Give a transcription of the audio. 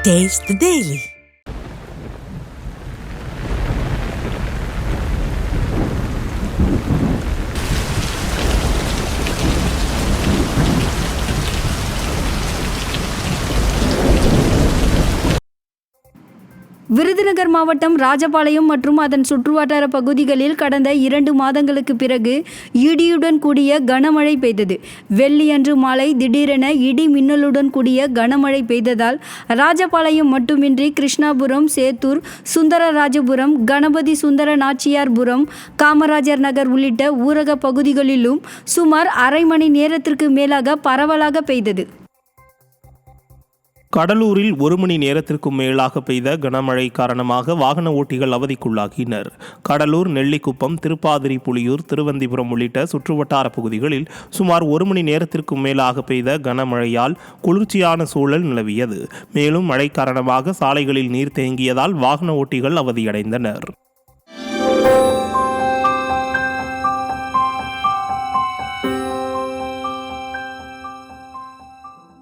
Taste the Daily. Virudhunagar மாவட்டம் ராஜபாளையம் மற்றும் அதன் சுற்றுவட்டார பகுதிகளில் கடந்த 2 மாதங்களுக்கு பிறகு இடியுடன் கூடிய கனமழை பெய்தது. வெள்ளியன்று மாலை திடீரென இடி மின்னலுடன் கூடிய கனமழை பெய்ததால் ராஜபாளையம் மட்டுமின்றி கிருஷ்ணாபுரம், சேத்தூர், சுந்தரராஜபுரம், கணபதி சுந்தர நாச்சியார்புரம், காமராஜர் நகர் உள்ளிட்ட ஊரக பகுதிகளிலும் சுமார் அரை மணி நேரத்திற்கு மேலாக பரவலாக பெய்தது. கடலூரில் 1 மணி நேரத்திற்கும் மேலாக பெய்த கனமழை காரணமாக வாகன ஓட்டிகள் அவதிக்குள்ளாகினர். கடலூர், நெல்லிக்குப்பம், திருப்பாதிரி புலியூர், திருவந்திபுரம் உள்ளிட்ட சுற்றுவட்டார பகுதிகளில் சுமார் 1 மணி நேரத்திற்கும் மேலாக பெய்த கனமழையால் குளிர்ச்சியான சூழல் நிலவியது. மேலும் மழை காரணமாக சாலைகளில் நீர் தேங்கியதால் வாகன ஓட்டிகள் அவதியடைந்தனர்.